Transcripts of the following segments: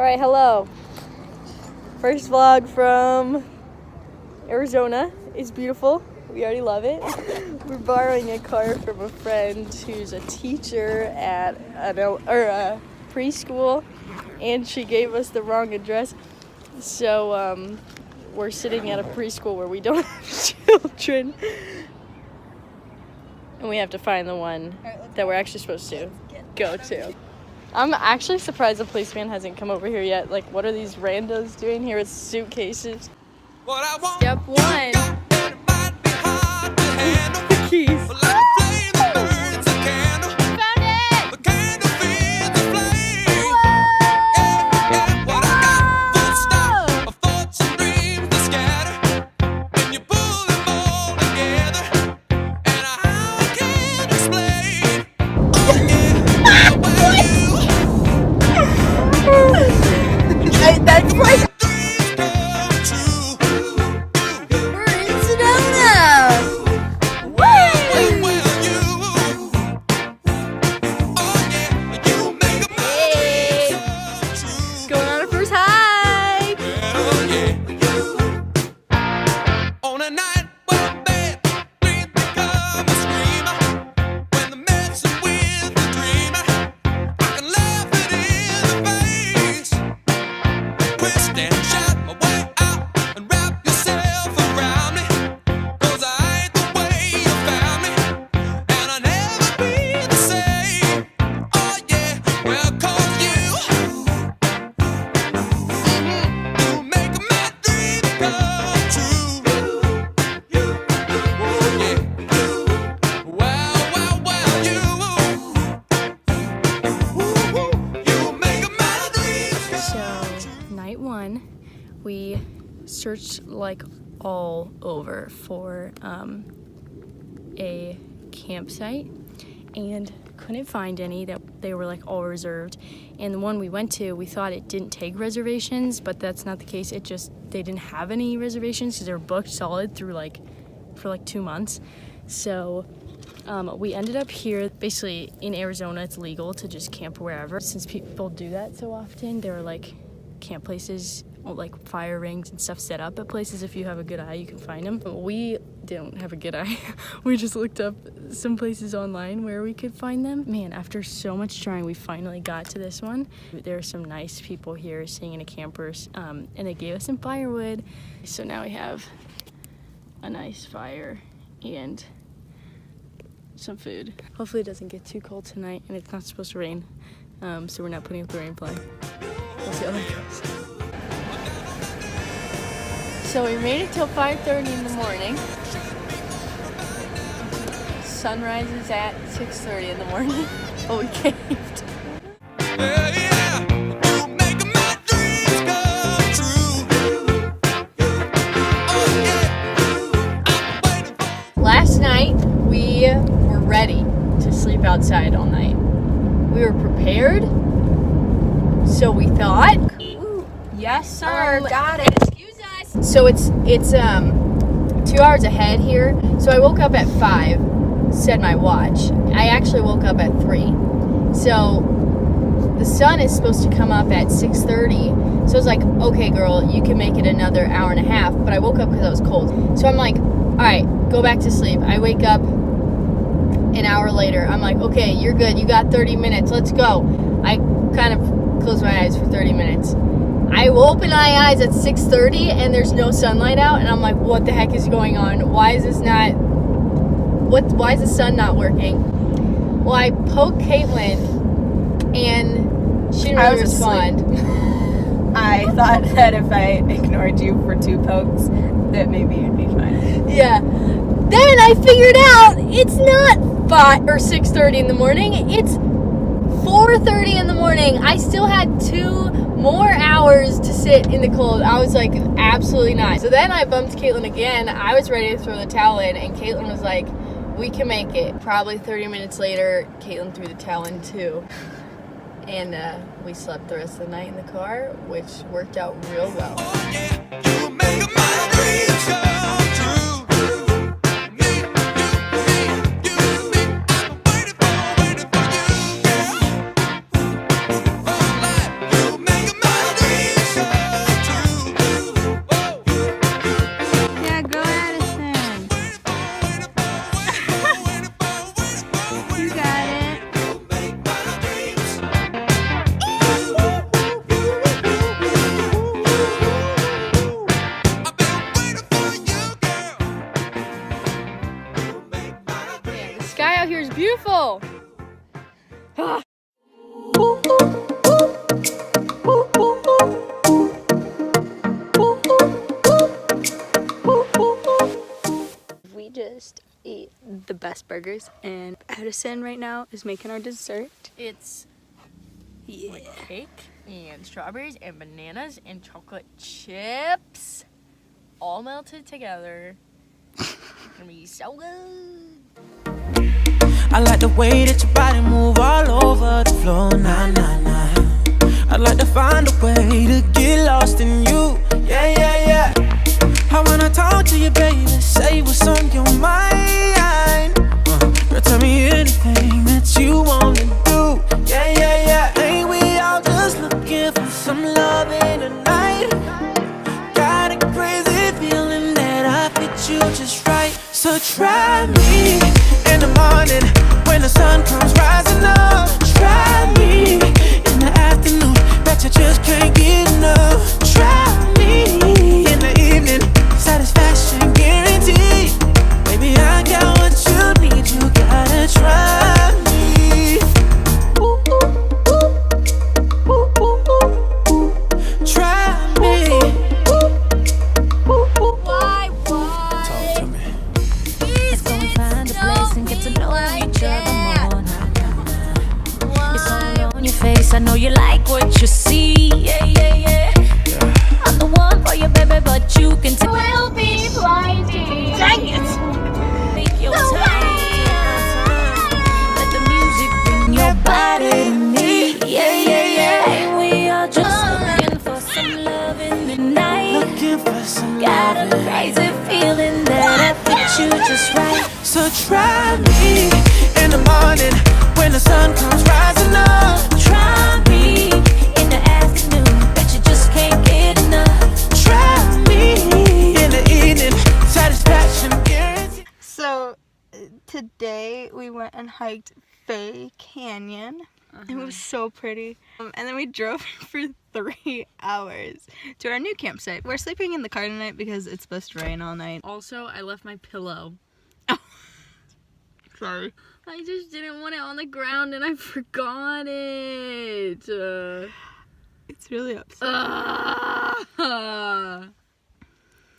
Alright, hello. First vlog from Arizona. It's beautiful. We already love it. We're borrowing a car from a friend who's a teacher at a preschool, and she gave us the wrong address. So we're sitting at a preschool where we don't have children, and we have to find the one that we're actually supposed to go to. I'm actually surprised the policeman hasn't come over here yet. Like, what are these randos doing here with suitcases? Step one. The keys. That's like we're in Sedona. Hey. Going on our first hike. On a night when bad dreams become a screamer, when the messing with the dreamer, I can laugh it in the face. Twist and shout my way out and wrap yourself around me, 'cause I ain't the way you found me, and I'll never be the same. Oh yeah, well 'cause you make my dreams come true. Yeah. Well, you make my dreams come true. So, night one, we searched like all over for a campsite and couldn't find any. That they were like all reserved, and the one we went to, we thought it didn't take reservations, but that's not the case. It just, they didn't have any reservations because they were booked solid through for like 2 months. So we ended up here. Basically in Arizona it's legal to just camp wherever. Since people do that so often, there are like camp places, like fire rings and stuff set up at places. If you have a good eye, you can find them. We don't have a good eye. We just looked up some places online where we could find them. Man, after so much trying, we finally got to this one. There are some nice people here staying in a campers, and they gave us some firewood. So now we have a nice fire and some food. Hopefully it doesn't get too cold tonight, and it's not supposed to rain, so we're not putting up the rain flag. We'll see how that goes. So we made it till 5:30 in the morning. Sunrise is at 6:30 in the morning, but we caved. Last night we were ready to sleep outside all night. We were prepared, so we thought. Ooh, yes, sir. Got it. Excuse us. So it's 2 hours ahead here. So I woke up at 5, set my watch. I actually woke up at 3. So the sun is supposed to come up at 6:30. So I was like, okay, girl, you can make it another hour and a half. But I woke up because I was cold. So I'm like, all right, go back to sleep. I wake up an hour later. I'm like, okay, you're good. You got 30 minutes. Let's go. I kind of closed my eyes for 30 minutes. I open my eyes at 6:30 and there's no sunlight out, and I'm like, what the heck is going on? Why is this not, why is the sun not working? Well, I poked Caitlin and she didn't really respond. I thought that if I ignored you for 2 pokes, that maybe you'd be fine. Yeah. Then I figured out it's not 5 or 6:30 in the morning. It's 4:30 in the morning. I still had 2 more hours to sit in the cold. I was like, absolutely not. So then I bumped Caitlin again. I was ready to throw the towel in, and Caitlin was like, we can make it. Probably 30 minutes later, Caitlin threw the towel in too. And we slept the rest of the night in the car, which worked out real well. just ate the best burgers, and Addison right now is making our dessert. It's like cake and strawberries and bananas and chocolate chips all melted together. It's gonna be so good. I like the way that your body move all over the floor, nah, nah, nah. I'd like to find a way to get lost in you, yeah, yeah, yeah. I wanna talk to you, baby, say what's on your mind. Girl, tell me anything that you wanna do, yeah, yeah, yeah. Ain't we all just looking for some loving tonight? Got a crazy feeling that I fit you just right. So try me in the morning when the sun comes rising up. Try me in the afternoon, bet you just can't get enough. Try me in the evening, satisfaction guaranteed. Baby, I got what you need, you gotta try me. Ooh, ooh, ooh. Ooh, ooh, ooh, ooh. Try me. Ooh, ooh, ooh. Why? Talk to me. Let's go and find a place and get to know each other more. It's all on your face, I know you like what you see. Yeah, yeah, yeah. I'm the one for you, baby, but you can tell. We'll be blinding. Dang it! Take your time. Let the music bring your body to me. Yeah, yeah, yeah. And we are just looking for some love in the night. Looking for some Got a loving. crazy feeling that I fit you just right. So try me in the morning when the sun comes rising up. Try me in the afternoon, but you just can't get enough. Try me in the evening, satisfaction guaranteed. So today we went and hiked Fay Canyon. It was so pretty. And then we drove for 3 hours to our new campsite. We're sleeping in the car tonight because it's supposed to rain all night. Also, I left my pillow. Sorry. I just didn't want it on the ground and I forgot it. It's really upsetting.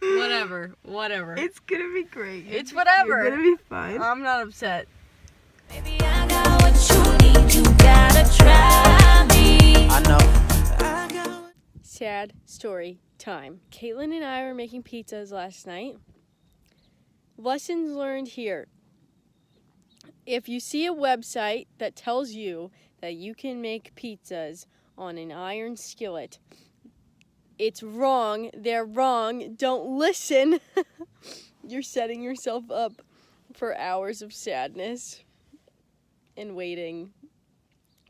Whatever. It's gonna be great. It's whatever. You're gonna be fine. I'm not upset. Baby, I got what you need, you gotta try me. I know. I got Sad story time. Caitlin and I were making pizzas last night. Lessons learned here. If you see a website that tells you that you can make pizzas on an iron skillet, it's wrong. They're wrong. Don't listen. You're setting yourself up for hours of sadness and waiting,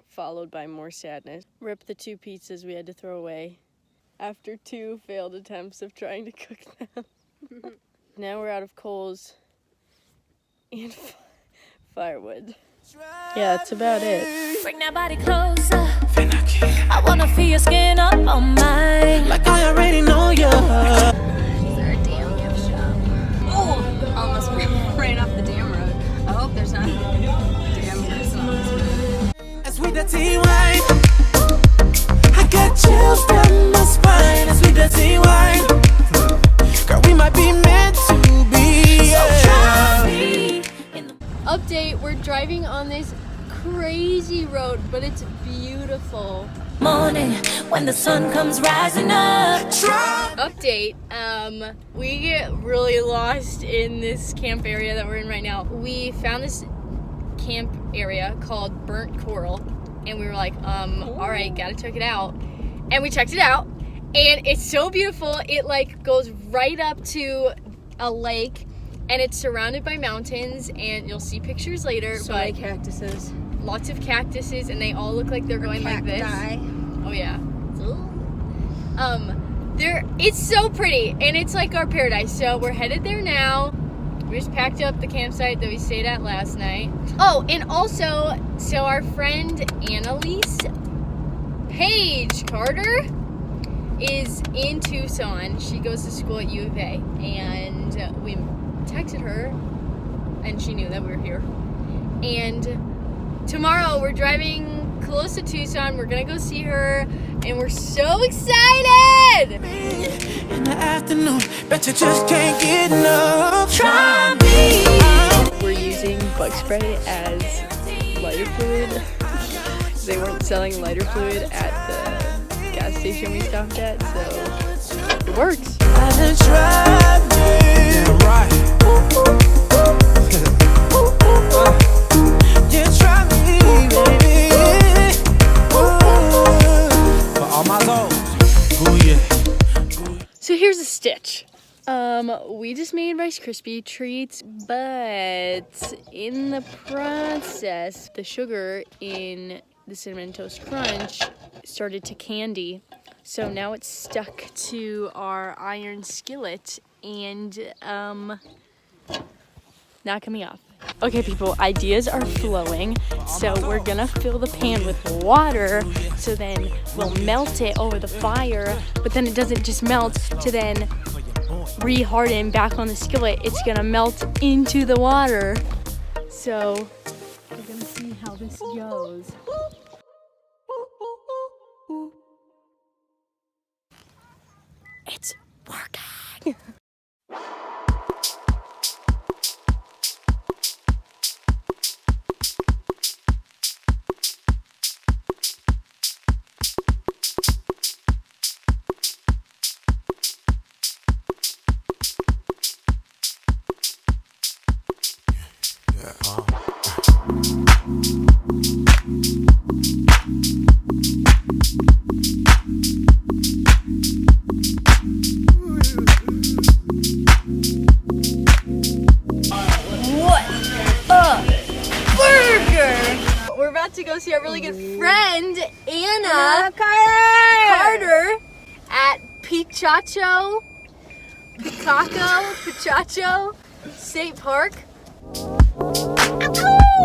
followed by more sadness. Rip the 2 pizzas we had to throw away after 2 failed attempts of trying to cook them. Now we're out of coals and firewood. Yeah, that's about it. Bring that body closer. I wanna feel your skin up on mine. like I already know you. These are a damn gift shop. Oh, almost ran off the damn road. I hope there's not a damn person on this road. As we dirty wine, I got chills down my spine. As we dirty wine, girl, we might be meant to be. So Yeah. try me in the Update, we're driving on this crazy road, but it's beautiful. morning when the sun comes rising up. Update, we get really lost in this camp area that we're in right now. We found this camp area called Burnt Coral, and we were like, all right, gotta check it out. And we checked it out, and it's so beautiful. It like goes right up to a lake, and it's surrounded by mountains, and you'll see pictures later. So but many cactuses. lots of cactuses, and they all look like they're going like this. Oh yeah. It's so pretty, and it's like our paradise. So we're headed there now. We just packed up the campsite that we stayed at last night. Oh, and also, so our friend Annalise Paige Carter is in Tucson. She goes to school at U of A, and we texted her, and she knew that we were here. And tomorrow we're driving close to Tucson. We're gonna go see her, and we're so excited! In the afternoon, bet you just can't get enough. Try me. We're using bug spray as lighter fluid. They weren't selling lighter fluid at the gas station we stopped at, so it works. I done tried me. Right. Yeah, try me, baby. For all my lows. Ooh, yeah. So here's a stitch. We just made Rice Krispie treats, but in the process, the sugar in the Cinnamon Toast Crunch started to candy. So now it's stuck to our iron skillet and not coming off. Okay people, ideas are flowing. So we're gonna fill the pan with water, so then we'll melt it over the fire, but then it doesn't just melt to then re-harden back on the skillet. It's gonna melt into the water. So we're gonna see how this goes. It's working. We're about to go see our really good friend Anna Carter at Picacho State Park.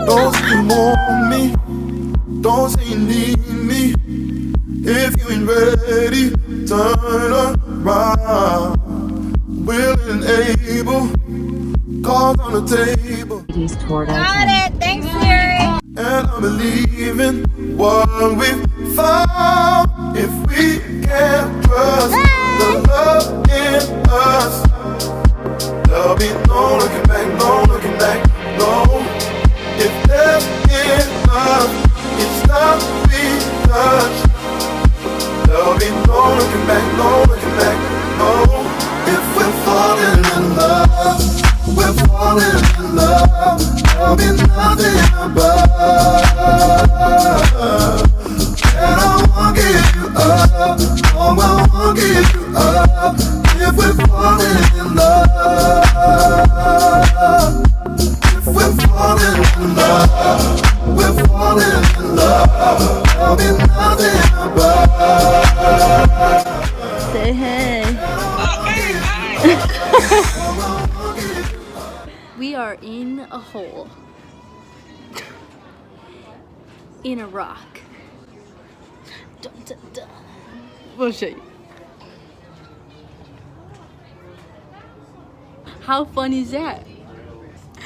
Don't say you want me, don't say you need me. If you ain't ready, turn around. Willing and able, cards on the table. Got it. Thanks, Siri. And I believe in what we've found. If we can't trust the love in us, there'll be no looking back, no looking back, no. If there's enough, it's not we touch. There'll be no looking back, no looking back, no. If we're falling in love, we're falling in love. There'll be nothing above. And I won't give you up. Oh, I won't give you up. If we're falling in love, if we're falling in love, we're falling in love. There'll be nothing above. Say hey. We are in a hole. In a rock. Dun, dun, dun. We'll show you. How fun is that?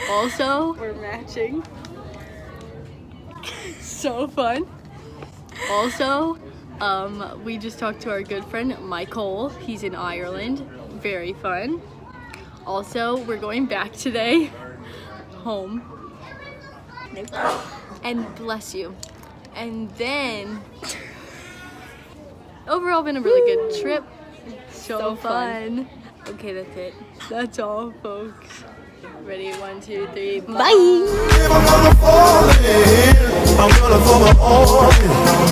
Also, we're matching. So fun. Also, we just talked to our good friend Michael. He's in Ireland. Very fun. Also, we're going back today home. And bless you. And then overall been a really good trip. So fun. Okay, that's it. That's all, folks. Ready? 1, 2, 3. Bye. If I'm gonna fall in, I'm gonna fall all in.